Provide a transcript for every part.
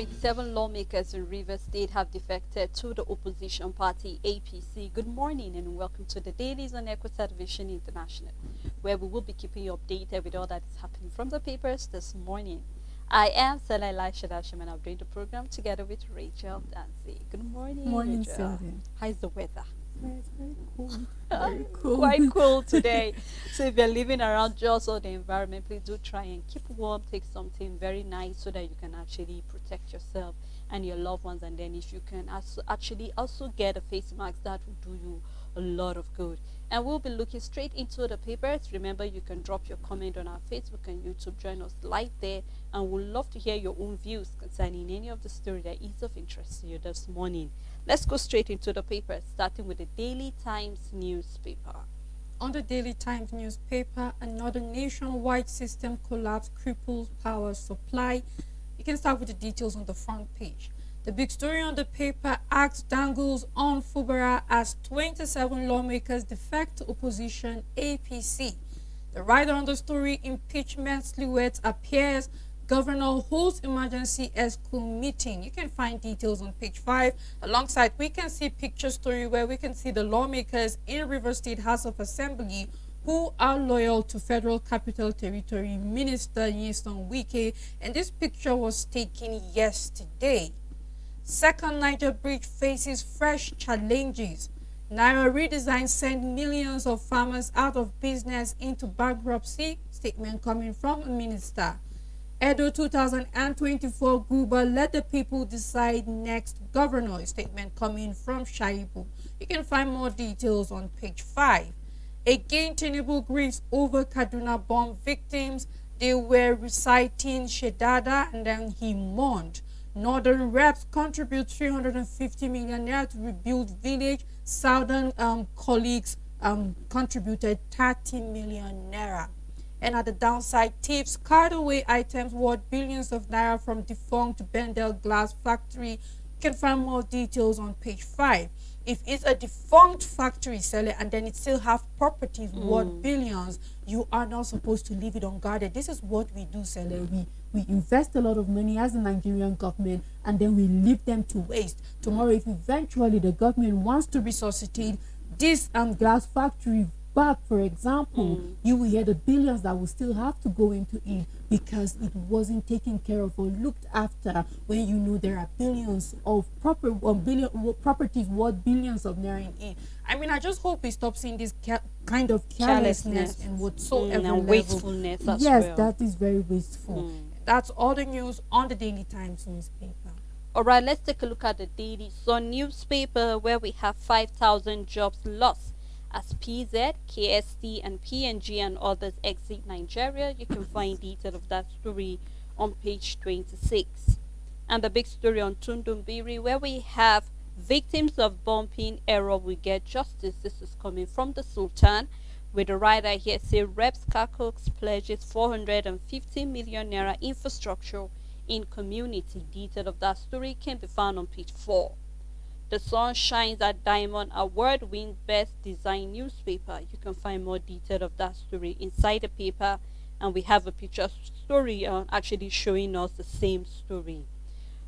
27 lawmakers in Rivers State have defected to the opposition party APC. Good morning and welcome to the Dailies on Echo Television International, where we will be keeping you updated with all that is happening from the papers this morning. I am Sela Elisha Dasham and I'm doing the program together with Rachel Dancy. Good morning, Morning, Rachel. Sylvia. How's the weather? It's very cool. Very cool. Quite cool today. So if you're living around Jos or the environment, please do try and keep warm. Take something very nice so that you can actually protect yourself and your loved ones. And then if you can also get a face mask, that will do you a lot of good. And we'll be looking straight into the papers. Remember, you can drop your comment on our Facebook and YouTube. Join us live there. And we'd love to hear your own views concerning any of the story that is of interest to you this morning. Let's go straight into the papers, starting with the Daily Times newspaper. On the Daily Times newspaper, another nationwide system collapse cripples power supply. You can start with the details on the front page. The big story on the paper, axe dangles on Fubara as 27 lawmakers defect to opposition APC. The writer on the story, impeachment silhouette appears. Governor holds emergency ESCO meeting. You can find details on page 5. Alongside, we can see picture story where we can see the lawmakers in Rivers State House of Assembly who are loyal to Federal Capital Territory Minister Nyesom Wike. And this picture was taken yesterday. Second Niger Bridge faces fresh challenges. Naira redesign sent millions of farmers out of business into bankruptcy. Statement coming from a minister. Edo 2024 Guba, let the people decide next governor. A statement coming from Shaibu. You can find more details on page 5. Again, Tinubu grieves over Kaduna bomb victims. They were reciting Shedada and then he mourned. Northern reps contribute 350 million naira to rebuild village. Southern colleagues contributed 30 million naira. And at the downside, thieves carried away items worth billions of naira from defunct Bendel glass factory. You can find more details on page 5. If it's a defunct factory seller and then it still have properties worth billions, you are not supposed to leave it unguarded. This is what we do, seller. We invest a lot of money as the Nigerian government and then we leave them to waste. Tomorrow, if eventually the government wants to resuscitate this glass factory back, for example, you will hear the billions that will still have to go into it because it wasn't taken care of or looked after, when you know there are billions of properties worth billions of naira in it. I mean, I just hope we stop seeing this kind of carelessness and whatsoever and wastefulness as yes, well. that is very wasteful. That's all the news on the Daily Times newspaper. All right, let's take a look at the Daily Sun newspaper, where we have 5,000 jobs lost as PZ, KST, and PNG and others exit Nigeria. You can find detail of that story on page 26. And the big story on Tundumbiri, where we have victims of bumping error will get justice. This is coming from the Sultan, with the writer here say Reps Kakox pledges 450 million naira infrastructure in community. Detail of that story can be found on page 4. The Sun shines at Diamond Award wins Best Design newspaper. You can find more detail of that story inside the paper, and we have a picture story actually showing us the same story.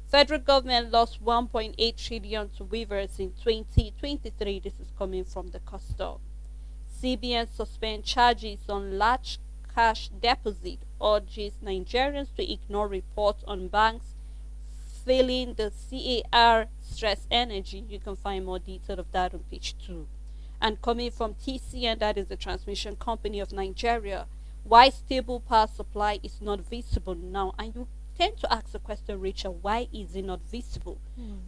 Federal government lost 1.8 trillion to weavers in 2023. This is coming from the custom. CBN suspend charges on large cash deposit, urges Nigerians to ignore reports on banks failing the CAR stress energy. You can find more detail of that on page 2. And coming from TCN, that is the Transmission Company of Nigeria, why stable power supply is not visible now. And you tend to ask the question, Rachel, why is it not visible?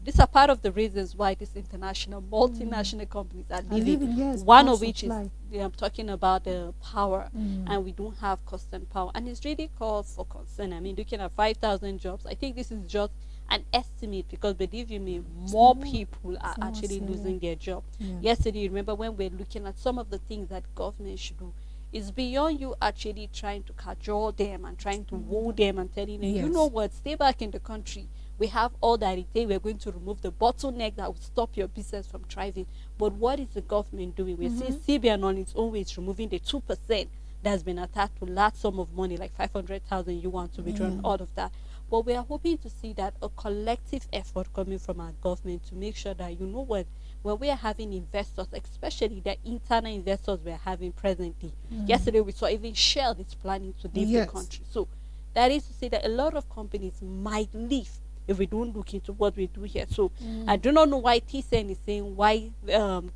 These are part of the reasons why these international, multinational companies are leaving. Yes, one of which supply. is, I'm talking about the power, and we don't have constant power. And it's really called for concern. I mean, looking at 5,000 jobs, I think this is just an estimate, because believe you me, more people are actually losing their job. Yesterday, remember when we're looking at some of the things that government should do, it's beyond you actually trying to cajole them and trying to woo them and telling them, you know what, stay back in the country. We have all that it takes. We're going to remove the bottleneck that will stop your business from thriving. But what is the government doing? We're seeing CBN on its own way is removing the 2% that's been attached to large sum of money, like 500,000 you want to withdraw out of that. But we are hoping to see that a collective effort coming from our government to make sure that, you know what, when we are having investors, especially the internal investors we are having presently. Mm. Yesterday we saw even Shell is planning to leave the Yes. country. So that is to say that a lot of companies might leave if we don't look into what we do here. So I Mm. do not know why TCN is saying why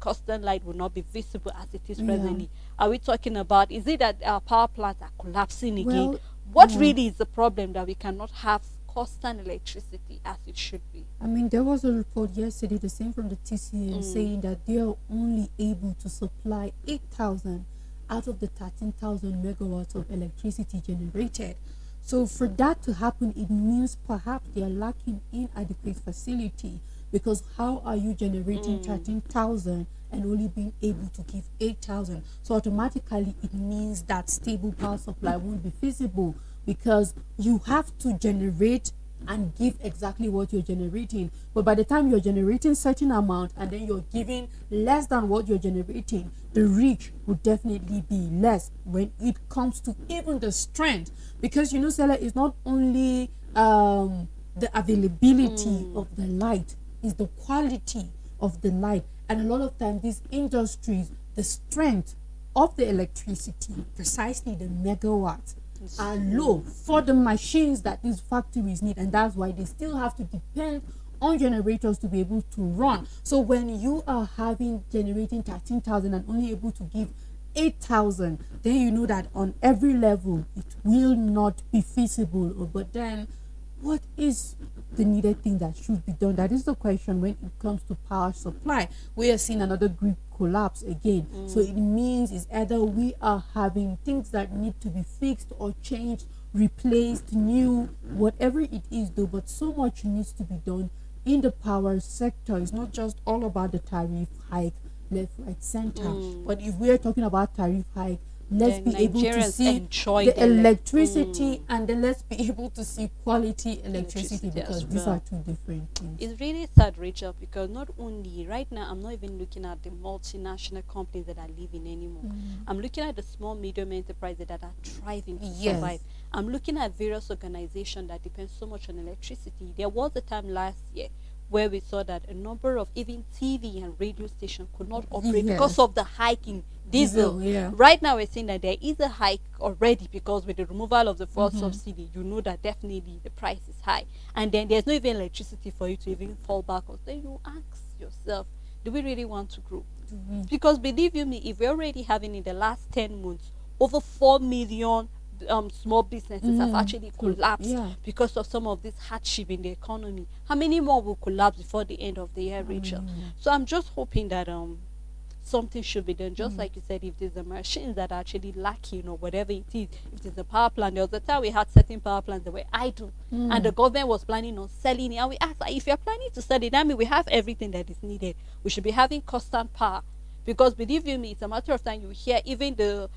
Custom Light will not be visible as it is Yeah. presently. Are we talking about, is it that our power plants are collapsing again? Well, What yeah. really is the problem that we cannot have constant electricity as it should be? I mean, there was a report yesterday, the same from the TCN, Mm. saying that they are only able to supply 8,000 out of the 13,000 megawatts of electricity generated. So, for that to happen, it means perhaps they are lacking inadequate facility, because how are you generating Mm. 13,000 and only being able to give 8,000? So, automatically, it means that stable power supply won't be feasible, because you have to generate and give exactly what you're generating. But by the time you're generating certain amount and then you're giving less than what you're generating, the reach would definitely be less when it comes to even the strength. Because Seller is not only the availability Mm. of the light, is the quality of the light. And a lot of times these industries, the strength of the electricity, precisely the megawatts, are low for the machines that these factories need, and that's why they still have to depend on generators to be able to run. So when you are having generating 13,000 and only able to give 8,000, then you know that on every level it will not be feasible. But then what is the needed thing that should be done? That is the question when it comes to power supply. We are seeing another grid collapse again. So Mm. it means is either we are having things that need to be fixed or changed, replaced, new, whatever it is, though. But so much needs to be done in the power sector. It's not just all about the tariff hike, left, right, center. Mm. But if we are talking about tariff hike, let's Then be able to Nigerians see enjoy the the electricity, and then let's be able to see quality electricity, electricity because as these are well. two different things. It's really sad, Rachel, because not only right now, I'm not even looking at the multinational companies that are living anymore. Mm. I'm looking at the small, medium enterprises that are thriving to survive. Yes. I'm looking at various organizations that depend so much on electricity. There was a time last year where we saw that a number of even TV and radio stations could not operate because Yes. of the hike in diesel. Diesel, yeah. Right now, we're seeing that there is a hike already because with the removal of the fuel Mm-hmm. subsidy, you know that definitely the price is high. And then there's no even electricity for you to even fall back on. Then you ask yourself, do we really want to grow? Mm-hmm. Because believe you me, if we're already having in the last 10 months over 4 million small businesses have Mm-hmm. actually collapsed Yeah. because of some of this hardship in the economy, how many more will collapse before the end of the year, How many Rachel? more? So I'm just hoping that something should be done. Just Mm. like you said, if there's a machines that are actually lacking or whatever it is, if there's a power plant, there was a time we had certain power plants that were idle, and the Mm. government was planning on selling it. And we asked, if you're planning to sell it, I mean, we have everything that is needed. We should be having constant power. Because believe you me, it's a matter of time you hear even the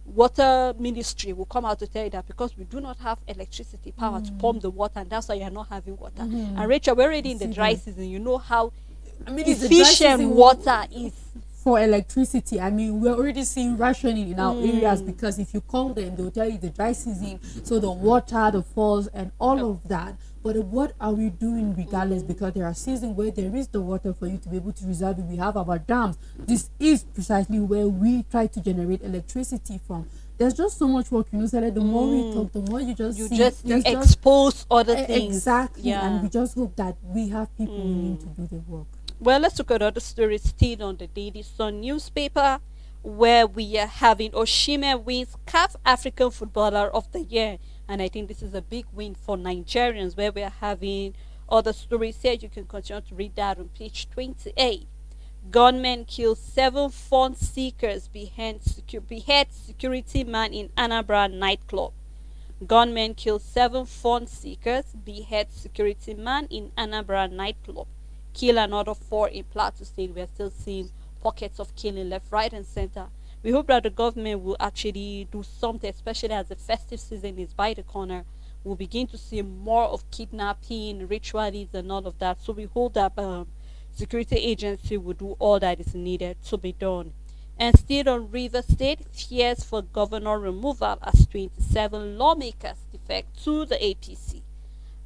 water ministry will come out to tell you that because we do not have electricity power to pump the water, and that's why you're not having water. Mm-hmm. And Rachel, we're already I in the see dry that. season. You know how I mean, it's the dry efficient season water is. for electricity. I mean, we're already seeing rationing in our areas, Mm. because if you call them, they'll tell you the dry season, so the water, the falls, and all of that. But what are we doing regardless? Because there are seasons where there is the water for you to be able to reserve it. We have our dams. This is precisely where we try to generate electricity from. There's just so much work, Sarah. The more we talk, the more you just You see. just there's expose other things. exactly, and Yeah. we just hope that we have people willing to do the work. Well, let's look at other stories still on the Daily Sun newspaper, where we are having Oshime wins CAF African Footballer of the Year. And I think this is a big win for Nigerians, where we are having other stories here. You can continue to read that on page 28. Gunmen kill 7 phone seekers, behead security man in Anambra nightclub. Gunmen kill 7 phone seekers, behead security man in Anambra nightclub. Kill another 4 in Plateau State. We are still seeing pockets of killing left, right, and center. We hope that the government will actually do something, especially as the festive season is by the corner. We'll begin to see more of kidnapping, rituals, and all of that. So we hope that security agency will do all that is needed to be done. And still on River State, fears for governor removal as 27 lawmakers defect to the APC.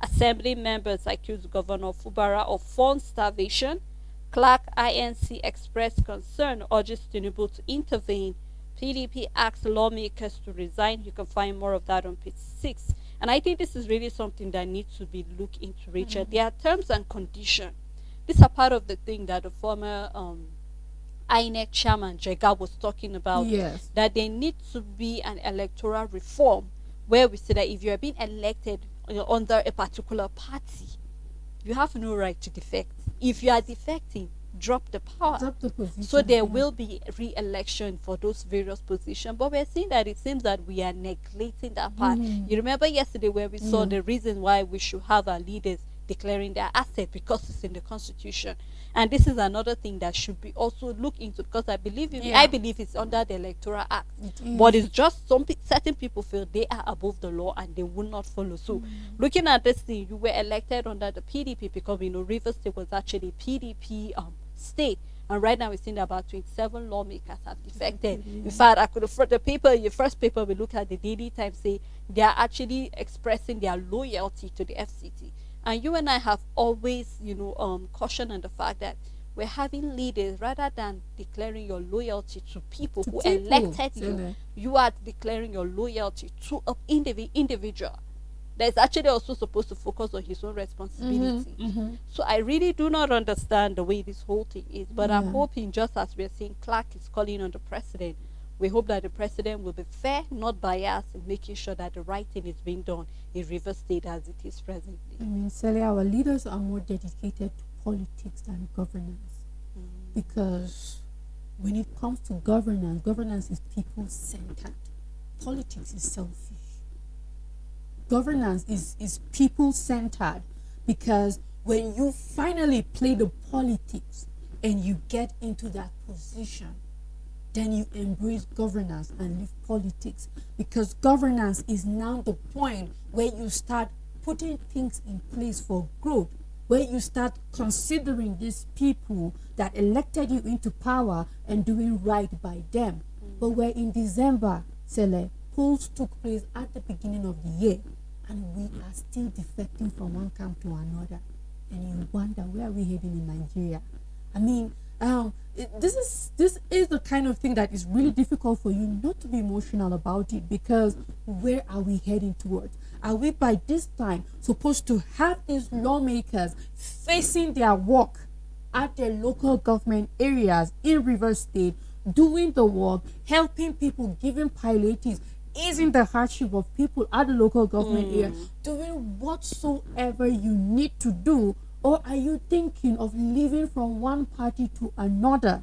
Assembly members accused Governor Fubara of fund starvation. Clark INC expressed concern, urges Tinubu to intervene. PDP asked lawmakers to resign. You can find more of that on page 6. And I think this is really something that needs to be looked into, Richard. There are terms and conditions. These are part of the thing that the former INEC chairman Jega was talking about, Yes. that there needs to be an electoral reform where we say that if you are being elected under a particular party, you have no right to defect. If you are defecting, drop the power. Drop the position. So there yeah. will be re-election for those various positions. But we're seeing that it seems that we are neglecting that part. You remember yesterday where we saw Yeah. the reason why we should have our leaders declaring their asset, because it's in the constitution. And this is another thing that should be also looked into, because I believe Yeah. I believe it's under the Electoral Act. It is. But it's just certain people feel they are above the law and they will not follow. So looking at this thing, you were elected under the PDP, because Rivers State was actually PDP state. And right now we're seeing about 27 lawmakers have defected. In fact, I could have the paper, your first paper we look at, the Daily Times, say they are actually expressing their loyalty to the FCT. And you and I have always, cautioned on the fact that we're having leaders, rather than declaring your loyalty to people To who people, elected you, Zele. you are declaring your loyalty to an individual that is actually also supposed to focus on his own responsibility. So I really do not understand the way this whole thing is, but I'm Yeah. hoping, just as we're seeing Clark is calling on the president, we hope that the president will be fair, not biased, in making sure that the right thing is being done in River State as it is presently. I mean, Sally, our leaders are more dedicated to politics than governance. Because when it comes to governance, governance is people centered. Politics is selfish. Governance is people centered, because when you finally play the politics and you get into that position, then you embrace governance and leave politics, because governance is now the point where you start putting things in place for growth, where you start considering these people that elected you into power and doing right by them. But we're in December, Sele, polls took place at the beginning of the year, and we are still defecting from one camp to another. And you wonder, where are we heading in Nigeria? I mean, this is the kind of thing that is really difficult for you not to be emotional about it, because where are we heading towards? Are we by this time supposed to have these lawmakers facing their work at their local government areas in River State, doing the work, helping people, giving palliatives, easing the hardship of people at the local government area, doing whatsoever you need to do? Or are you thinking of living from one party to another?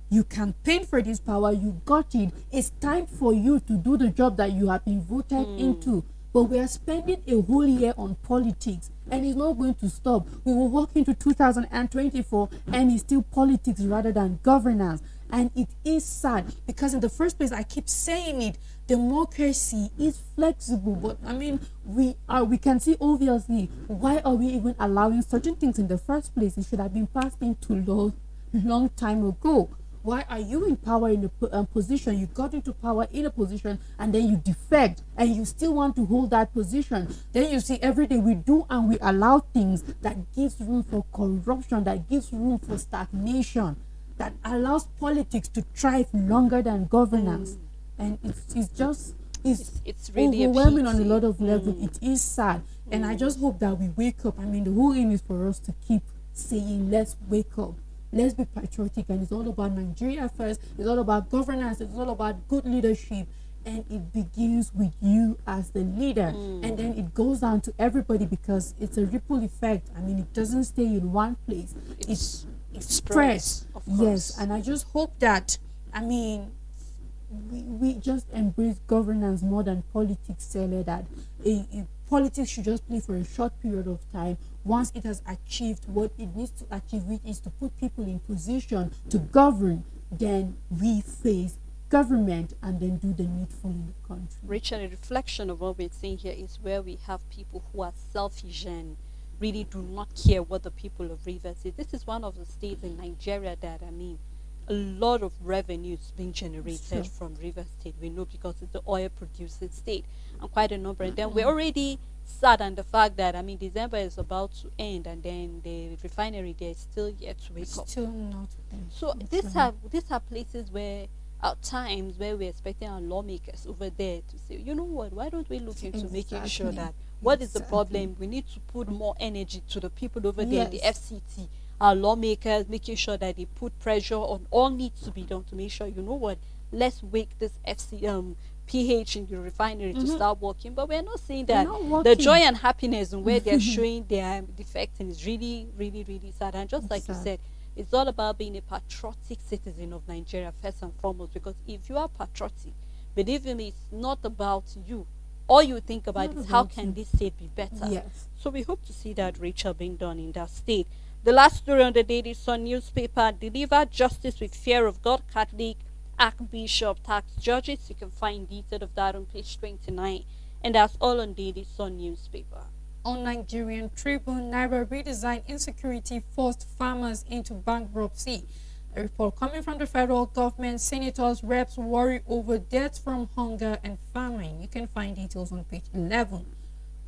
You campaigned for this power, you got it. It's time for you to do the job that you have been voted into. But we are spending a whole year on politics, and it's not going to stop. We will walk into 2024 and it's still politics rather than governance. And it is sad, because in the first place, I keep saying it, democracy is flexible. But I mean, we can see obviously, why are we even allowing certain things in the first place? It should have been passed into law long time ago. Why are you in power in a position? You got into power in a position, and then you defect, and you still want to hold that position. Then you see every day we do and we allow things that gives room for corruption, that gives room for stagnation, that allows politics to thrive longer than governance. And it's really overwhelming on a pity. lot of levels. It is sad. And I just hope that we wake up. I mean, the whole aim is for us to keep saying, let's wake up. Let's be patriotic. And it's all about Nigeria first. It's all about governance. It's all about good leadership. And it begins with you as the leader. And then it goes down to everybody, because it's a ripple effect. I mean, it doesn't stay in one place. It spreads. Of course. Yes. And I just hope that, I mean, we just embrace governance more than politics, Sele, that politics should just play for a short period of time. Once it has achieved what it needs to achieve, which is to put people in position to govern, then we face government and then do the needful in the country. Richard, a reflection of what we're seeing here is where we have people who are selfish and really do not care what the people of Rivers say. This is one of the states in Nigeria that, I mean, a lot of revenue is being generated Sure. from Rivers State. We know, because it's the oil producing state, and quite a number. And then we're already sad and the fact that, I mean, December is about to end and then the refinery there is still yet to wake up. Still not. So these Literally. are places where at times where we're expecting our lawmakers over there to say, you know what, why don't we look into making sure Exactly. that what is the Exactly. problem? We need to put more energy to the people over there in the Yes. FCT, our lawmakers, making sure that they put pressure on all needs to be done to make sure, you know what, let's wake this PH in the refinery to Mm-hmm. start working. But we're not saying They're that not the joy working. and happiness in where they're showing their defecting is really, really, really sad. And just It's like you sad. said, it's all about being a patriotic citizen of Nigeria first and foremost. Because if you are patriotic, believe me, it's not about you. All you think about Not is how about can you. this state be better. Yes. So we hope to see that, Rachel, being done in that state. The last story on the Daily Sun newspaper: deliver justice with fear of God. Catholic Archbishop tax judges. You can find detail of that on page 29. And that's all on Daily Sun newspaper. On Nigerian Tribune, Naira redesign insecurity forced farmers into bankruptcy. A report coming from the federal government, senators, reps worry over deaths from hunger and famine. You can find details on page 11.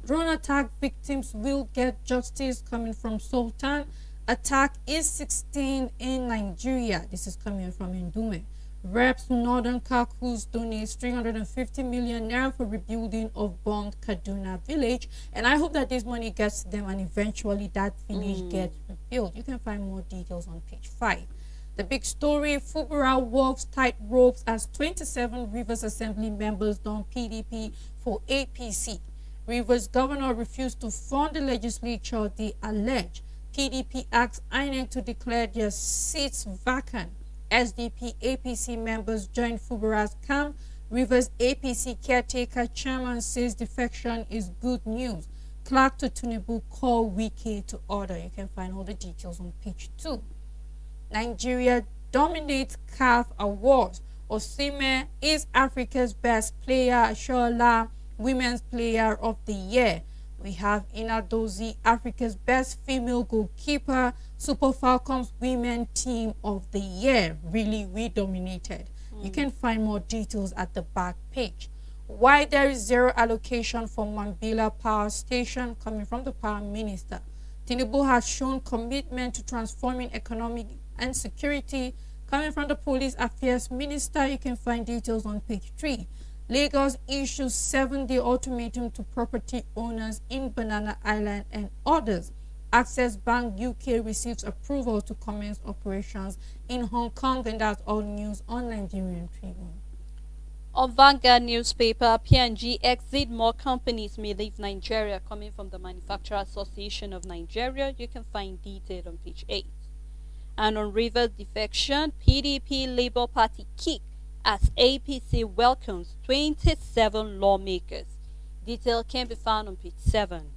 Drone attack victims will get justice, coming from Sultan. Attack is 16 in Nigeria. This is coming from Indume. Reps Northern Kakus donates 350 million naira for rebuilding of bombed Kaduna village. And I hope that this money gets to them and eventually that village gets rebuilt. You can find more details on page 5. The big story: Fubara walks tight ropes as 27 Rivers Assembly members don PDP for APC. Rivers governor refused to fund the legislature, they allege. PDP asks INEC to declare their seats vacant. SDP APC members join Fubara's camp. Rivers APC caretaker chairman says defection is good news. Clerk to Tinubu call Wike to order. You can find all the details on page 2. Nigeria dominates CAF awards. Osimhen is Africa's best player. Shola, Women's Player of the Year. We have Inadozie, Africa's best female goalkeeper. Super Falcons Women Team of the Year. Really, we dominated. You can find more details at the back page. Why there is zero allocation for Mambila Power Station, coming from the Power Minister. Tinubu has shown commitment to transforming economic and security, coming from the Police Affairs Minister. You can find details on page 3. Lagos issues 7-day ultimatum to property owners in Banana Island and others. Access Bank UK receives approval to commence operations in Hong Kong, and that's all news on Nigerian Tribune. On Vanguard newspaper, P&G exit, more companies may leave Nigeria, coming from the Manufacturer Association of Nigeria. You can find detail on page 8. And on Rivers defection, PDP Labour Party kick as APC welcomes 27 lawmakers. Detail can be found on page 7.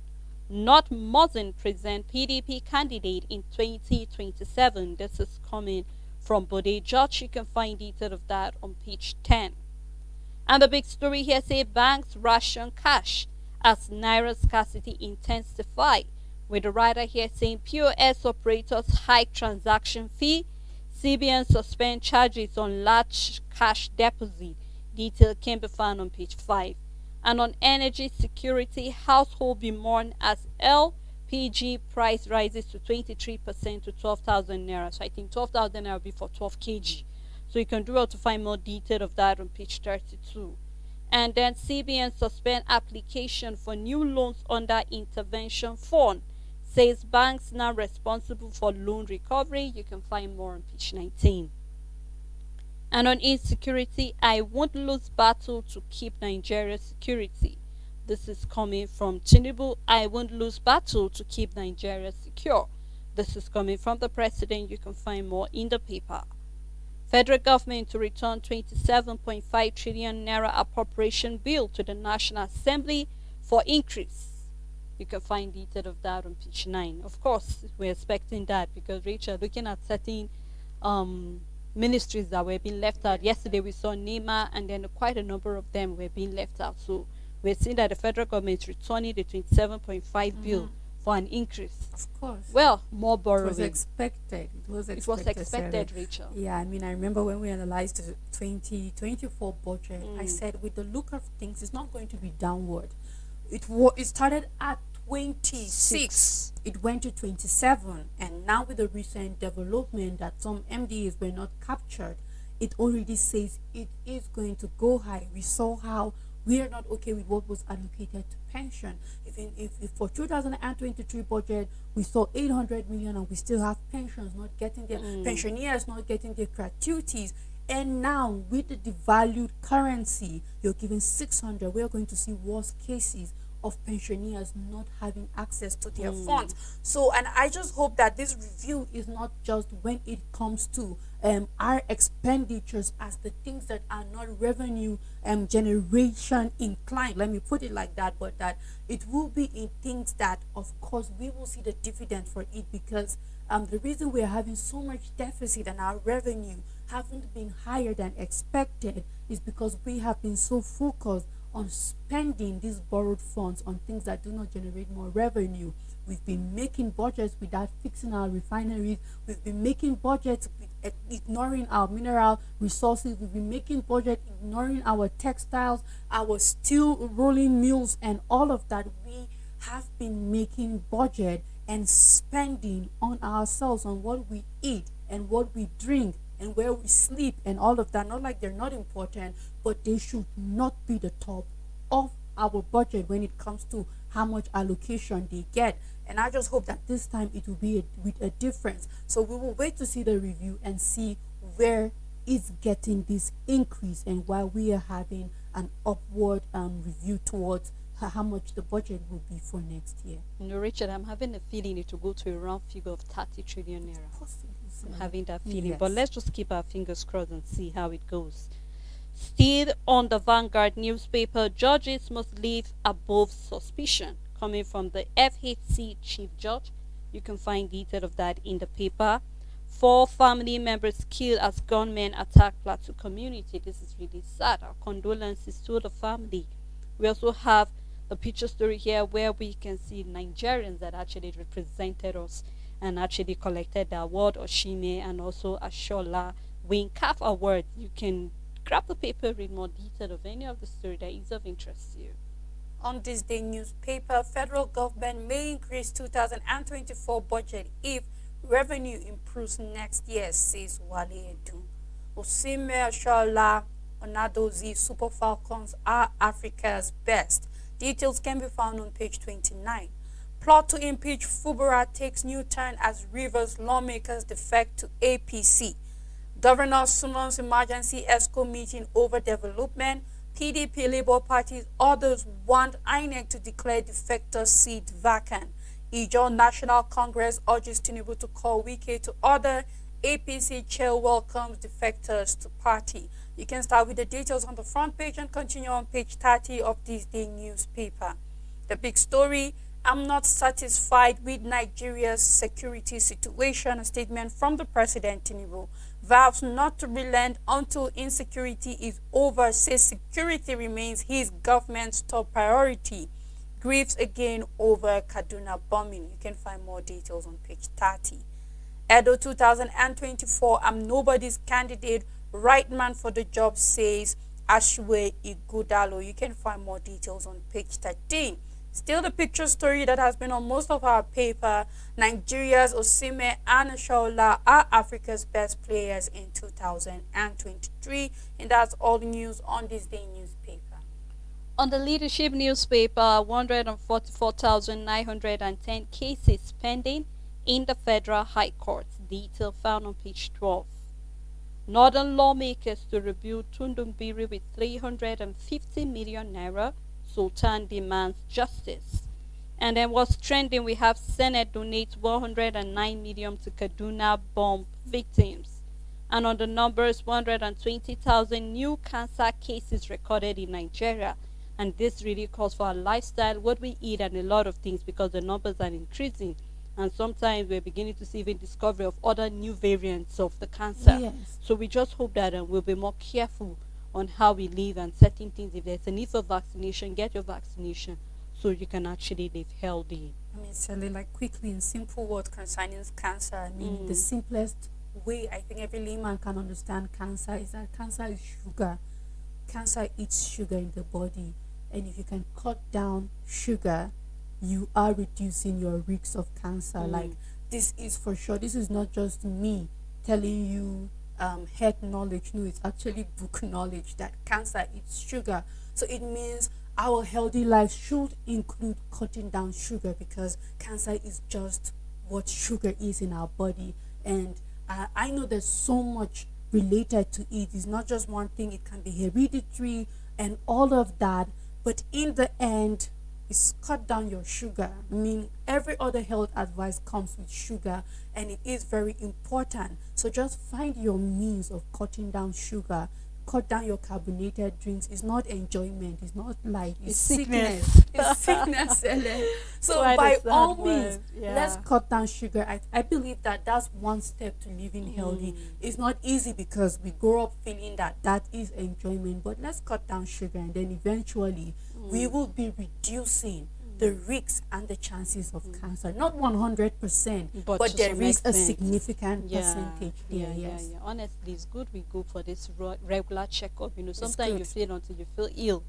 Not Mosin present PDP candidate in 2027. This is coming from Bode George. You can find detail of that on page 10. And the big story here say banks ration cash as naira scarcity intensify. With the writer here saying POS operators hike transaction fee, CBN suspend charges on large cash deposit. Detail can be found on page 5. And on energy security, household bemoan as LPG price rises to 23% to 12,000 naira. So I think 12,000 naira will be for 12 kg. So you can do well to find more detail of that on page 32. And then CBN suspend application for new loans under intervention fund. Says banks now responsible for loan recovery. You can find more on page 19. And on insecurity, I won't lose battle to keep Nigeria's security. This is coming from Tinubu. I won't lose battle to keep Nigeria secure. This is coming from the president. You can find more in the paper. Federal government to return 27.5 trillion naira appropriation bill to the National Assembly for increase. You can find detail of that on page 9. Of course, we're expecting that because Rachel, looking at certain ministries that were being left out. Yesterday we saw NEMA, and then quite a number of them were being left out. So we're seeing that the federal government is returning the 27.5 bill for an increase. Of course. Well, more It borrowing. was expected. It was expected, Rachel. Yeah, I mean, I remember when we analyzed the 2024 budget, I said with the look of things, it's not going to be downward. it started at 26, it went to 27, and now with the recent development that some MDAs were not captured, it already says it is going to go high. We saw how we are not okay with what was allocated to pension. If for 2023 budget we saw 800 million and we still have pensions not getting their pensioners not getting their gratuities, and now with the devalued currency you're giving 600, we're going to see worse cases of pensioners not having access to their funds. So, and I just hope that this review is not just when it comes to our expenditures as the things that are not revenue generation inclined. Let me put it like that, but that it will be in things that, of course, we will see the dividend for it, because the reason we are having so much deficit and our revenue haven't been higher than expected is because we have been so focused on spending these borrowed funds on things that do not generate more revenue. We've been making budgets without fixing our refineries. We've been making budgets ignoring our mineral resources. We've been making budgets ignoring our textiles, our steel rolling mills, and all of that. We have been making budget and spending on ourselves, on what we eat and what we drink and where we sleep and all of that. Not like they're not important, but they should not be the top of our budget when it comes to how much allocation they get. And I just hope that this time it will be with a difference. So we will wait to see the review and see where it's getting this increase and why we are having an upward review towards how much the budget will be for next year. No, Richard, I'm having a feeling it will go to a round figure of 30 trillion naira. Possibly. I'm having that feeling. Yes. But let's just keep our fingers crossed and see how it goes. Still on the Vanguard newspaper, judges must live above suspicion, coming from the FHC chief judge. You can find detail of that in the paper. 4 family members killed as gunmen attack Plateau community. This is really sad. Our condolences to the family. We also have the picture story here where we can see Nigerians that actually represented us and actually collected the award, Oshime and also Ashola Win CAF award. You can grab the paper, read more detail of any of the story that is of interest to you. On this day newspaper, federal government may increase 2024 budget if revenue improves next year, says Wale Edu. Osime Ashola Onadozie Super Falcons are Africa's best. Details can be found on page 29. Plot to impeach Fubara takes new turn as Rivers lawmakers defect to APC. Governor summons emergency ESCO meeting over development. PDP, Labour parties, others want INEC to declare defector seat vacant. Ijaw National Congress urges Tinubu to call Wike to order. APC chair welcomes defectors to party. You can start with the details on the front page and continue on page 30 of this day newspaper. The big story: I'm not satisfied with Nigeria's security situation. A statement from the President Tinubu vows not to relent until insecurity is over, says security remains his government's top priority. Grieves again over Kaduna bombing. You can find more details on page 30. Edo 2024, I'm nobody's candidate, right man for the job, says Ashwe Igudalo. You can find more details on page 13. Still the picture story that has been on most of our paper: Nigeria's Osime and Ashola are Africa's best players in 2023. And that's all the news on this day newspaper. On the leadership newspaper, 144,910 cases pending in the Federal High Court. Detail found on page 12. Northern lawmakers to rebuild Tundumbiri with 350 million naira. Sultan demands justice. And then what's trending, we have Senate donates 109 million to Kaduna bomb victims. And on the numbers, 120,000 new cancer cases recorded in Nigeria. And this really calls for our lifestyle, what we eat, and a lot of things, because the numbers are increasing. And sometimes we're beginning to see even discovery of other new variants of the cancer. Yes. So we just hope that we'll be more careful on how we live and certain things. If there's a need for vaccination, get your vaccination so you can actually live healthy. I mean, Sally, like quickly in simple words concerning cancer, I mean, the simplest way I think every layman can understand cancer is that cancer is sugar. Cancer eats sugar in the body. And if you can cut down sugar, you are reducing your risks of cancer. Like, this is for sure. This is not just me telling you head knowledge. No, it's actually book knowledge that cancer eats sugar. So it means our healthy life should include cutting down sugar, because cancer is just what sugar is in our body. And I know there's so much related to it. It's not just one thing, it can be hereditary and all of that. But in the end, is cut down your sugar. I mean, every other health advice comes with sugar, and it is very important. So just find your means of cutting down sugar. Cut down your carbonated drinks. It's not enjoyment. It's not life. It's It's sickness. sickness. It's sickness. So Quite a by sad all word. means, Yeah. let's cut down sugar. I believe that that's one step to living healthy. It's not easy because we grow up feeling that that is enjoyment, but let's cut down sugar, and then eventually we will be reducing the risks and the chances of cancer. Not 100%, But but to there some is a extent. significant percentage there. Yes. Honestly, it's good we go for this regular checkup. Sometimes you good. feel until you feel ill,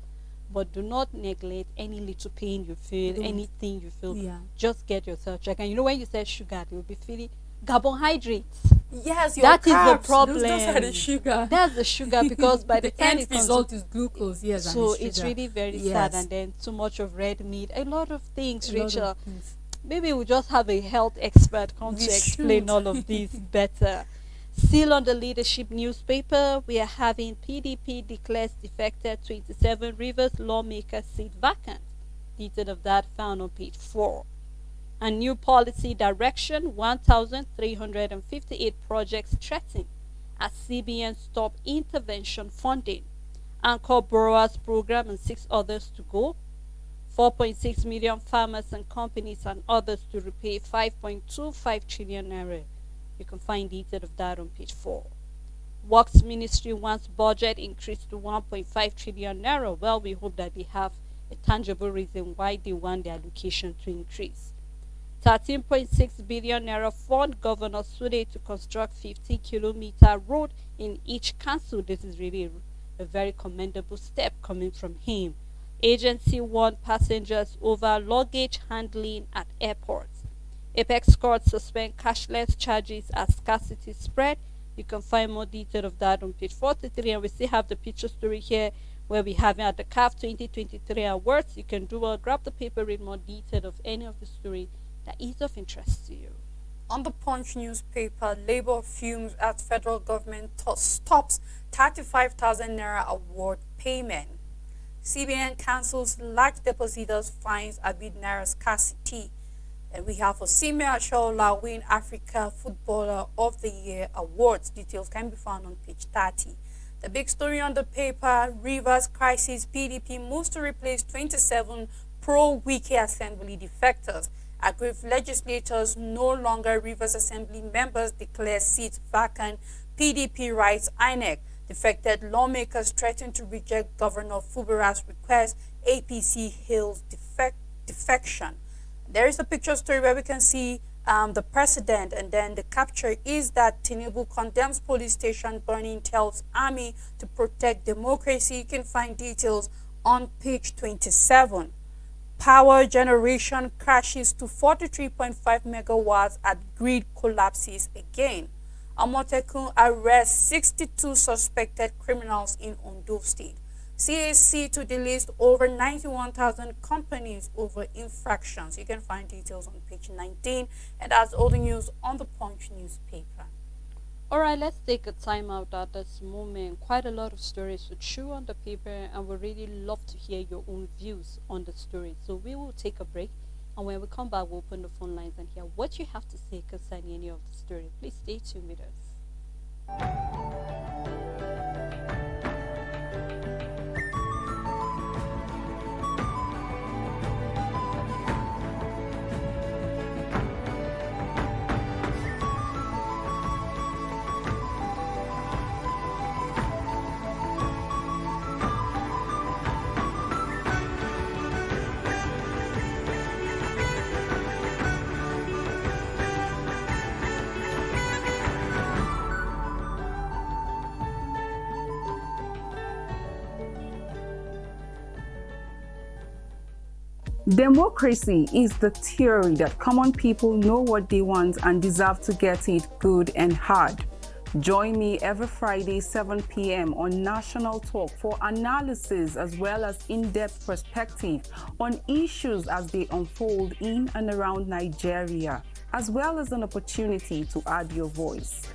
but do not neglect any little pain you feel, Don't. anything you feel. Yeah. Just get yourself checked. And when you said sugar, they will be feeling carbohydrates. Yes, your That is the carbs, problem. Those are the sugar. That's the sugar, because by the The time end it comes result is glucose. Yes, and so it's it's sugar. really very sad. Yes. And then too much of red meat, a lot of things, A lot Rachel. of things. Maybe we'll just have a health expert come We to explain should. all of this better. Still on the leadership newspaper, we are having PDP declares defected 27 Rivers lawmakers seat vacant. Detail of that found on page 4. A new policy direction, 1,358 projects threatened as CBN stop intervention funding. Anchor Borrowers Program and 6 others to go. 4.6 million farmers and companies and others to repay 5.25 trillion naira. You can find details of that on page 4. Works Ministry wants budget increased to 1.5 trillion naira. Well, we hope that they have a tangible reason why they want the allocation to increase. 13.6 billion naira fund Governor Sude to construct 50-kilometer road in each council. This is really a very commendable step coming from him. Agency warned passengers over luggage handling at airports. Apex Court suspend cashless charges as scarcity spread. You can find more detail of that on page 43, and we still have the picture story here where we have it at the CAF 2023 awards. You can grab the paper, read more detail of any of the story that is of interest to you. On the Punch newspaper, Labour fumes as federal government stops 35,000 naira award payment. CBN cancels large depositors fines amid naira scarcity. And we have Osime Ashola win Africa Footballer of the Year awards. Details can be found on page 30. The big story on the paper, Rivers crisis, PDP moves to replace 27 pro-Wike Assembly defectors. Aggrieved legislators no longer Rivers Assembly members declare seats vacant. PDP writes INEC. Defected lawmakers threaten to reject Governor Fubara's request. APC hails defection. There is a picture story where we can see the president, and then the capture is that Tinubu condemns police station burning, tells army to protect democracy. You can find details on page 27. Power generation crashes to 43.5 megawatts at grid collapses again. Amotekun arrests 62 suspected criminals in Ondo State. CAC to delist over 91,000 companies over infractions. You can find details on page 19, and that's all the news on the Punch newspaper. Alright, let's take a time out at this moment. Quite a lot of stories to chew on the paper, and we really love to hear your own views on the story. So we will take a break, and when we come back, we'll open the phone lines and hear what you have to say concerning any of the story. Please stay tuned with us. Democracy is the theory that common people know what they want and deserve to get it good and hard. Join me every Friday, 7 p.m. on National Talk for analysis as well as in-depth perspective on issues as they unfold in and around Nigeria, as well as an opportunity to add your voice.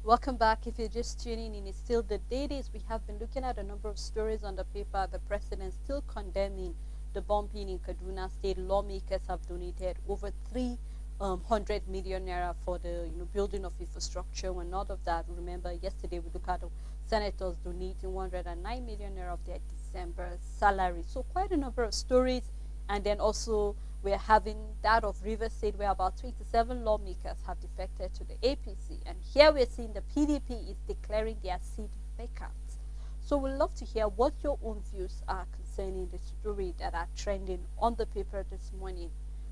Welcome back. If you're just tuning in, it's still the Dailies. We have been looking at a number of stories on the paper. The president still condemning the bombing in Kaduna State. Lawmakers have donated over 300 million naira for the building of infrastructure. And not of that, remember yesterday we looked at the senators donating 109 million naira of their December salary. So quite a number of stories. And then also we're having that of Rivers State, where about 27 lawmakers have defected to the APC. And here we're seeing the PDP is declaring their seat vacant. So we'd love to hear what your own views are concerning the story that are trending on the paper this morning.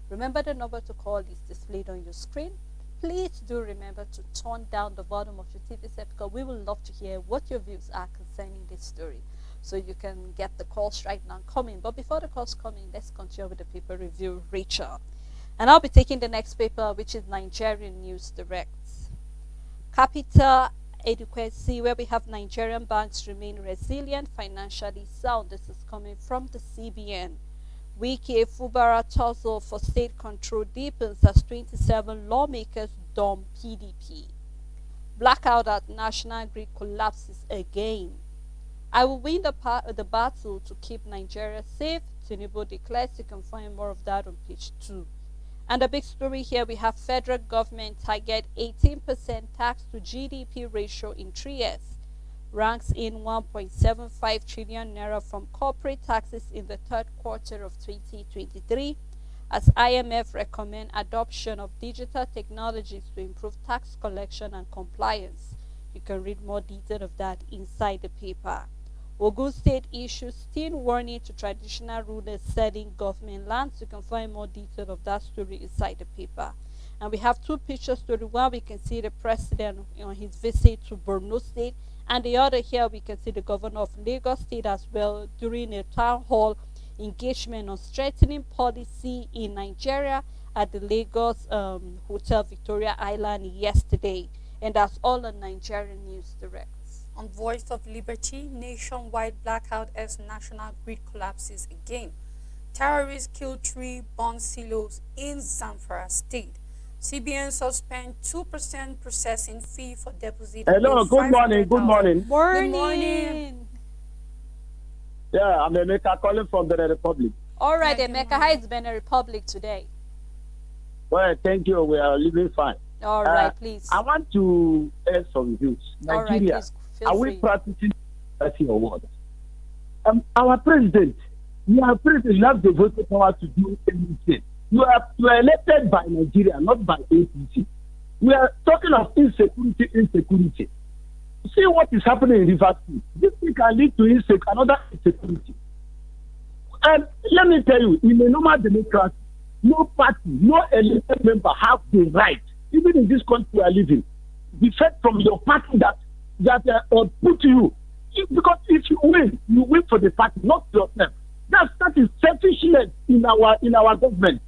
Remember, the number to call is displayed on your screen. Please do remember to turn down the volume of your TV set, because we would love to hear what your views are concerning this story. So you can get the calls right now coming. But before the calls coming, let's continue with the paper review, Rachel. And I'll be taking the next paper, which is Nigerian News Direct. Capital Adequacy, where we have Nigerian banks remain resilient, financially sound. This is coming from the CBN. Wike Fubara tussle for state control deepens as 27 lawmakers dump PDP. Blackout at National Grid collapses again. I will win the battle to keep Nigeria safe, Tinubu declares. You can find more of that on page 2. And the big story here, we have federal government target 18% tax to GDP ratio in 3 years. Ranks in 1.75 trillion naira from corporate taxes in the third quarter of 2023, as IMF recommend adoption of digital technologies to improve tax collection and compliance. You can read more detail of that inside the paper. Ogun State issues still warning to traditional rulers selling government lands. You can find more detail of that story inside the paper. And we have two picture story. One, we can see the president on his visit to Borno State, and the other here we can see the governor of Lagos State as well during a town hall engagement on strengthening policy in Nigeria at the Lagos Hotel Victoria Island yesterday. And that's all on Nigerian News Direct. On Voice of Liberty, nationwide blackout as National Grid collapses again. Terrorists kill 3 bomb silos in Zamfara State. CBN suspend 2% processing fee for deposit. Hello, good morning, good morning. Morning. Good morning. Yeah, I'm Emeka calling from Benin Republic. All right, Yeah, good Emeka, morning. how is Benin Republic today? Well, thank you. We are living fine. All right, please. I want to add some views. All right, Nigeria, please feel are we free. practicing democracy or what? Our president, you are president, you have the voting power to do anything. You are elected by Nigeria, not by APC. We are talking of insecurity. See what is happening in Rivers State. This thing can lead to another insecurity. And let me tell you, in a normal democracy, no party, no elected member have the right, even in this country we are living, defect from your party that put you. Because if you win for the party, not yourself. That is selfishness in our government.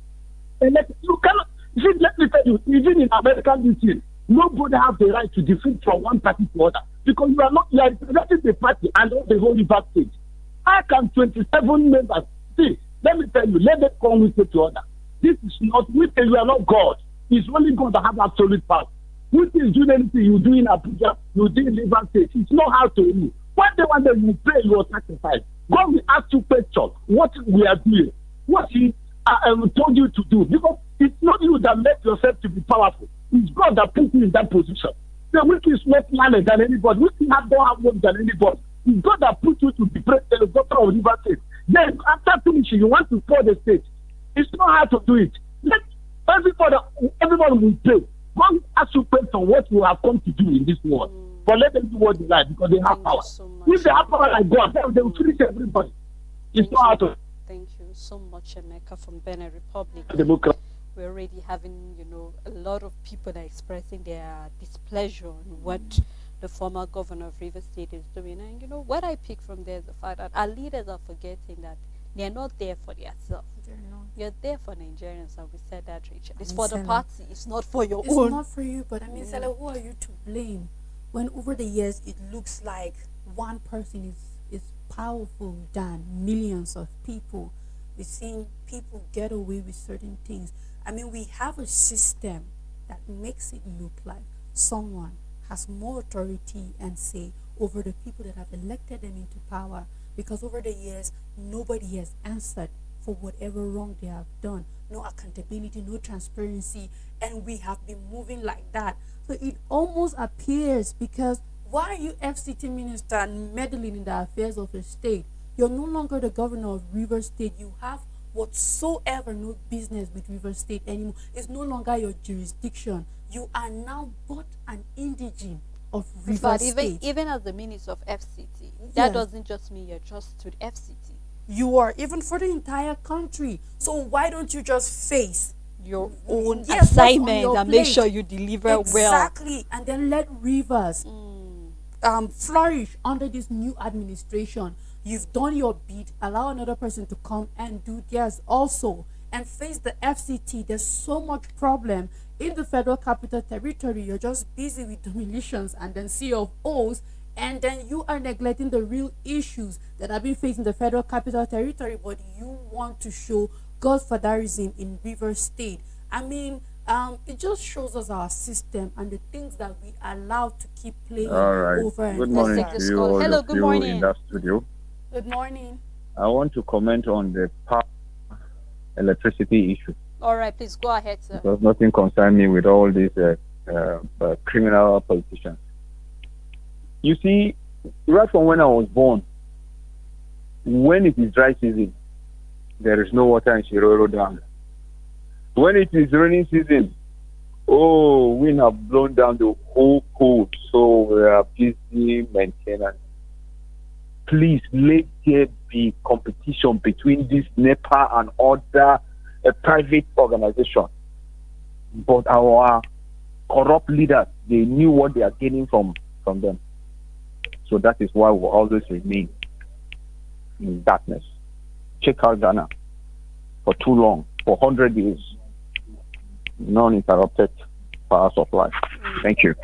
And you cannot. See, let me tell you, even in American meeting, nobody have the right to defeat from one party to other, because you are representing the party and not the whole River State. How can 27 members see? Let me tell you, let them come with it to other. This is not, we say you are not God. It's only God that have absolute power. Who is doing anything you do in Abuja, you do in River State? It's not how to do. One day you pray, you will sacrifice. God will ask you questions, what we are doing. what he told you to do. Because it's not you that make yourself to be powerful. It's God that put you in that position. The weak is not learned than anybody. We don't have more than anybody. It's God that put you to be president, governor of River State. Then after finishing, you want to pour the state. It's not hard to do it. Let everyone will pay. God ask you question on what you have come to do in this world. But let them do what they like because they have Thank power. you so much. If they have power like God, they will finish everybody. It's Thank not hard you. to Thank you so much, Emeka from Benin Republic. democracy. We're already having, a lot of people that are expressing their displeasure on what the former governor of River State is doing. And what I pick from there is the fact that our leaders are forgetting that they're not there for themselves. You're there for Nigerians, and we said that, Rachel. It's for the party. It's not for your It's own. not for you, but I mean, Sela, who are you to blame when over the years it looks like one person is powerful than millions of people? We've seen people get away with certain things. I mean, we have a system that makes it look like someone has more authority and say over the people that have elected them into power, because over the years nobody has answered for whatever wrong they have done. No accountability, no transparency, and we have been moving like that. So it almost appears, because why are you FCT minister and meddling in the affairs of a state? You're no longer the governor of River State. You have whatsoever no business with River State anymore. It's no longer your jurisdiction. You are now but an indigene of River But State. even as the minister of FCT, Yes. that doesn't just mean you're just to the FCT. You are even for the entire country. So why don't you just face Your own Yes, what's on assignment your and make plate? sure you deliver well. Exactly, and then let Rivers flourish under this new administration. You've done your bit. Allow another person to come and do theirs also, and face the FCT. There's so much problem in the Federal Capital Territory. You're just busy with demolitions and then C of O's, and then you are neglecting the real issues that have been facing the Federal Capital Territory. But you want to show godfatherism in River State. I mean, it just shows us our system and the things that we allow to keep playing All right. over and Good Let's morning take over. this to you, call. all Hello, of good you morning. in that studio. Good morning. I want to comment on the power electricity issue All right, please go ahead, sir. because nothing concerns me with all these criminal politicians. You see, right from when I was born, when it is dry season, there is no water in Shiroro Dam. When it is rainy season, wind have blown down the whole coast, so we are busy maintaining. Please let there be competition between this NEPA and other private organizations. But our corrupt leaders, they knew what they are gaining from them. So that is why we always remain in darkness. Check out Ghana for too long, for 100 years, non-interrupted power supply. Thank you.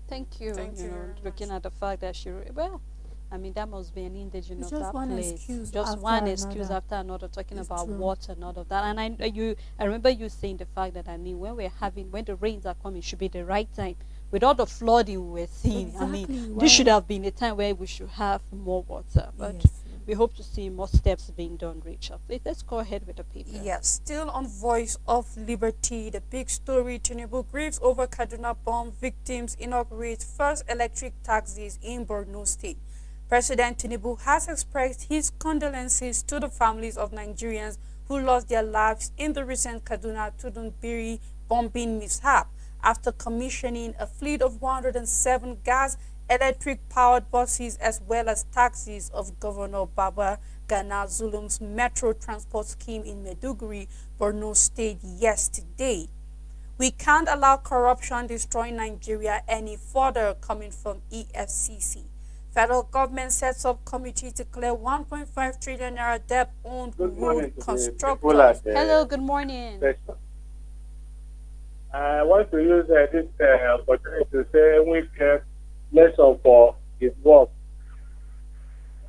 Thank you. Thank you very Looking at the fact that that must be an indigene It's of just that one place. excuse Just after one excuse another. after another, talking It's about true. water and all of that. And I remember you saying the fact that when the rains are coming, it should be the right time. With all the flooding we were seeing, Exactly, this should why- have been a time where we should have more water. But Yes. we hope to see more steps being done, Rachel. Let's go ahead with the paper. Yes, still on Voice of Liberty, the big story: Tinubu grieves over Kaduna bomb victims, inaugurates first electric taxis in Borno State. President Tinubu has expressed his condolences to the families of Nigerians who lost their lives in the recent Kaduna Tudunbiri bombing mishap after commissioning a fleet of 107 gas electric powered buses as well as taxis of Governor Baba Gana Zulum's metro transport scheme in Maiduguri, Borno State yesterday. We can't allow corruption destroying Nigeria any further, coming from EFCC. Federal government sets up committee to clear 1.5 trillion naira debt owned road constructors. Hello, good morning. I want to use this opportunity to say we care lesson for his work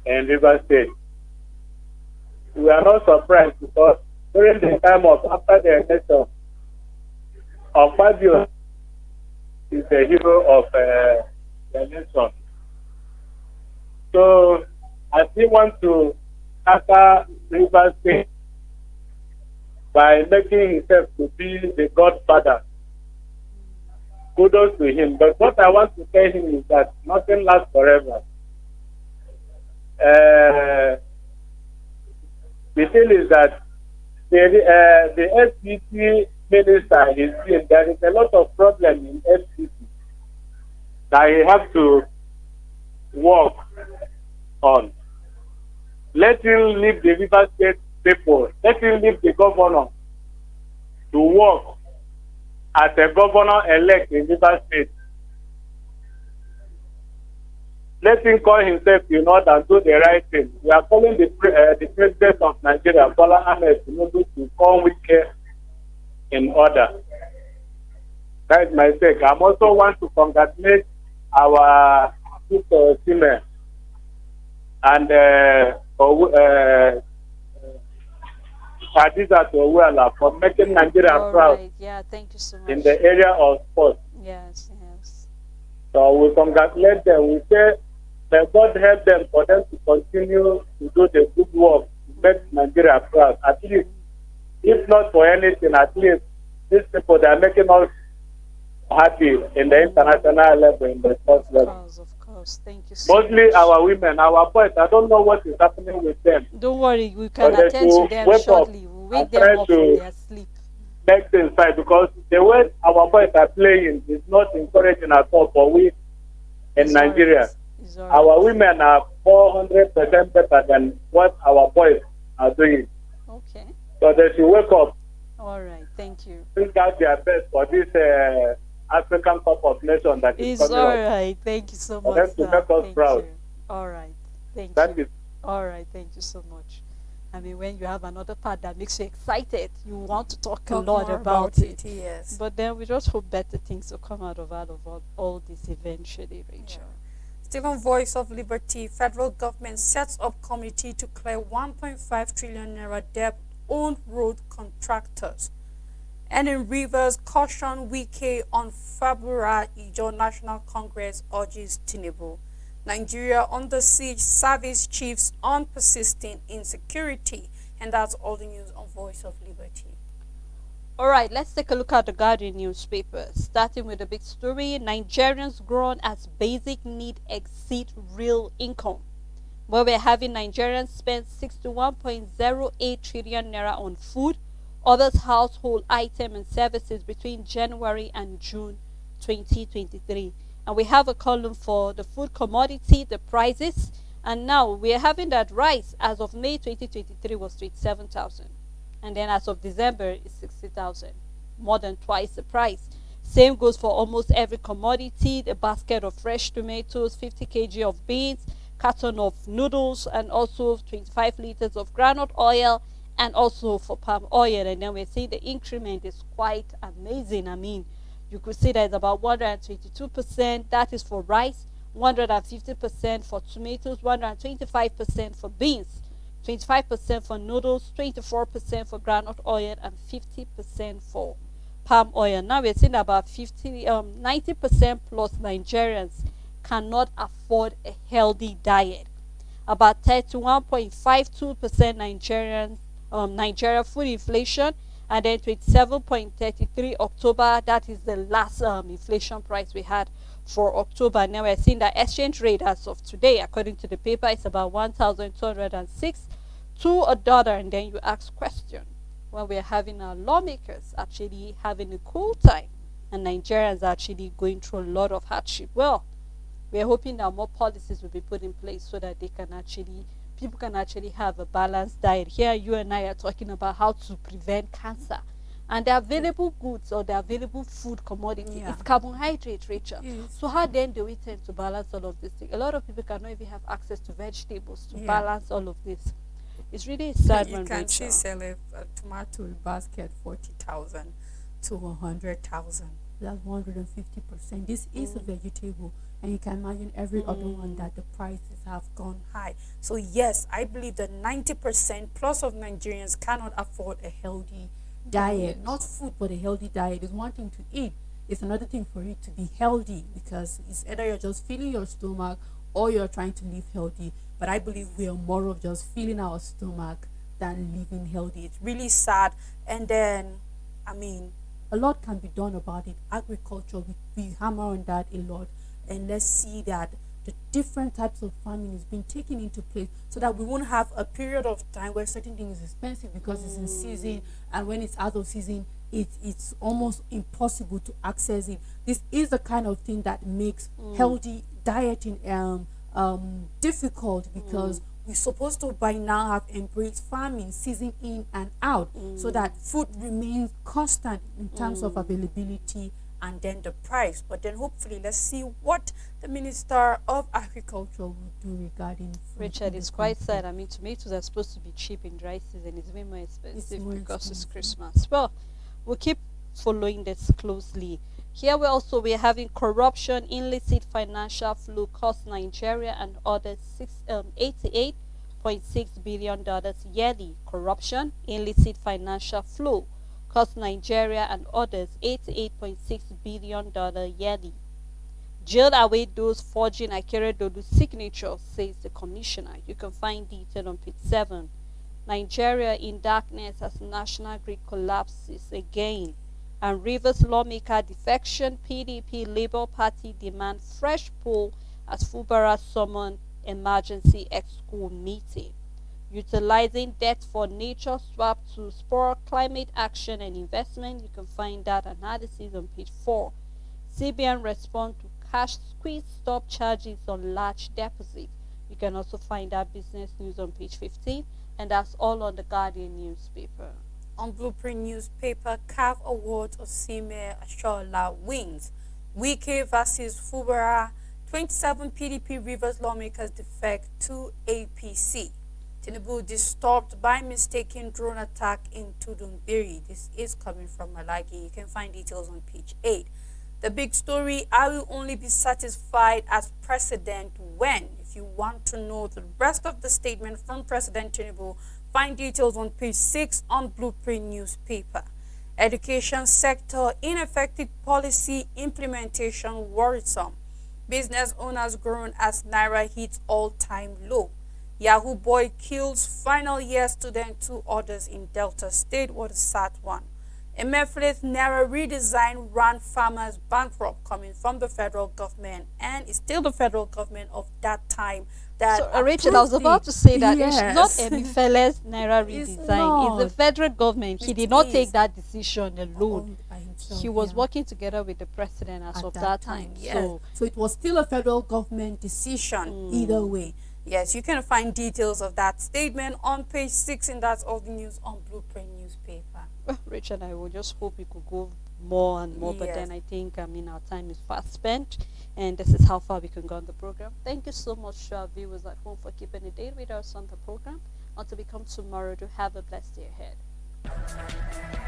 in River State. We are not surprised because during the time of after the election of Fabio is the hero of the election. So I still want to tackle River State by making himself to be the godfather. Kudos to him. But what I want to tell him is that nothing lasts forever. The thing is that the FCC minister is doing, there is a lot of problem in FCC that he has to work on. Let him leave the River State people. Let him leave the governor to work as a governor-elect in River State. Let him call himself in order and do the right thing. We are calling the president of Nigeria, Bola Ahmed Tinubu, to come with care in order. That is my take. I also want to congratulate our sister Sime and Hadiza Towela for making Nigeria All proud right. Yeah, thank you so much. in the area of sports. Yes, yes. So we congratulate them. We say that God help them for them to continue to do the good work to make Nigeria proud. At least, if not for anything, at least these people, they are making us happy in the international level, in the sports level. Of course. Thank you so Mostly much. our women, our boys, I don't know what is happening with them. Don't worry, we can But they attend to should them wake up shortly. We'll wake and them try up from to their sleep. Make things right, because the way our boys are playing is not encouraging at all for we in It's all Nigeria. right. It's all Our right. women are 400% better than what our boys are doing. Okay. So they should wake up, All right. Thank you. think out their best for this African Cup of Nations that is It's coming all up. right. Thank you so For much. them to sir. make us Thank proud. you. All right. Thank That you. is All right. Thank you so much. I mean, when you have another part that makes you excited, you want to talk a Talk lot more about it. yes. But then we just hope better things will come out of all this eventually, Rachel. Still on Voice of Liberty, federal government sets up committee to clear 1.5 trillion naira debt on road contractors. And in Rivers, caution Wike on February, Ijo National Congress urges Tinubu. Nigeria under siege, service chiefs on persisting insecurity. And that's all the news on Voice of Liberty. All right, let's take a look at the Guardian newspaper. Starting with the big story, Nigerians groan as basic need exceed real income. Where we're having Nigerians spend 61.08 trillion naira on food, others household item and services between January and June 2023. And we have a column for the food commodity, the prices, and now we're having that rice as of May 2023 was 27,000. And then as of December it's 60,000, more than twice the price. Same goes for almost every commodity, the basket of fresh tomatoes, 50 kg of beans, carton of noodles, and also 25 liters of groundnut oil, and also for palm oil. And then we're seeing the increment is quite amazing. I mean, you could see that it's about 122%, that is for rice, 150% for tomatoes, 125% for beans, 25% for noodles, 24% for groundnut oil, and 50% for palm oil. Now we're seeing about 90% plus Nigerians cannot afford a healthy diet. About 31.52% Nigerians, Nigeria food inflation, and then 27.33 October. That is the last inflation price we had for October. Now we're seeing that exchange rate as of today, according to the paper, it's about 1,206 to a dollar. And then you ask question, when we're having our lawmakers actually having a cool time and Nigerians are actually going through a lot of hardship. Well, we're hoping that more policies will be put in place so that people can actually have a balanced diet. Here you and I are talking about how to prevent cancer, and the available goods or the available food commodity is carbohydrate, Rachel. Yes. So how then do we tend to balance all of this thing? A lot of people cannot even have access to vegetables to balance all of this. It's really a sad You one, can see Rachel. sell a tomato basket 40,000 to 100,000. That's 150%. This is a vegetable, and you can imagine every other one that the prices have gone High. So yes, I believe that 90% plus of Nigerians cannot afford a healthy diet, not food, but a healthy diet. Is one thing to eat, it's another thing for it to be healthy, because it's either you're just filling your stomach or you're trying to live healthy. But I believe we are more of just filling our stomach than living healthy. It's really sad. And then, I mean, a lot can be done about it. Agriculture, we hammer on that a lot. And let's see that the different types of farming is being taken into place so that we won't have a period of time where certain things is expensive because it's in season, and when it's out of season, it's almost impossible to access it. This is the kind of thing that makes healthy dieting difficult, because we're supposed to by now have embraced farming season in and out, so that food remains constant in terms of availability and then the price. But then hopefully let's see what the Minister of Agriculture will do regarding food. Richard, it's quite sad. I mean, tomatoes are supposed to be cheap in dry season. It's way more expensive more because it's expensive. Christmas. Well, we'll keep following this closely. Here we're having corruption, illicit financial flow cost Nigeria and others $88.6 billion yearly. Corruption, illicit financial flow cost Nigeria and others $88.6 billion yearly. Jail await those forging Akeredolu's signature, says the commissioner. You can find detail on page 7. Nigeria in darkness as national grid collapses again. And Rivers lawmaker defection, PDP Labour Party demand fresh poll as Fubara summon emergency ex-school meeting. Utilizing debt for nature swap to spur climate action and investment. You can find that analysis on page 4. CBN respond to cash squeeze, stop charges on large deposits. You can also find that business news on page 15, and that's all on the Guardian newspaper. On Blueprint newspaper, CAF awards Osime Ashola wins. Wike versus Fubara. 27 PDP Rivers lawmakers defect to APC. Tinubu disturbed by mistaken drone attack in Tudunbiri. This is coming from Malagi. You can find details on page 8. The big story, I will only be satisfied as president when. If you want to know the rest of the statement from President Tinubu, find details on page 6 on Blueprint newspaper. Education sector, ineffective policy implementation worrisome. Business owners groan as Naira hits all-time low. Yahoo boy kills final year student, 2 others in Delta State. What a sad one. Emefiele's Naira redesign ran farmers bankrupt, coming from the federal government, and it's still the federal government of that time that So, Rachel, I was about to say that it's not Yes. Emefiele's Naira It's redesign. It's the not. federal government. He It did not is. take that decision alone. By himself, He was yeah. working together with the president as At of that time. yes. So, So it was still a federal government decision either way. Yes, you can find details of that statement on page 6, and that's all the news on Blueprint newspaper. well, Richard, I would just hope we could go more and more, but Yes. then I think, our time is fast spent, and this is how far we can go on the program. Thank you so much to our viewers at home for keeping a date with us on the program. Until we come tomorrow, do have a blessed day ahead.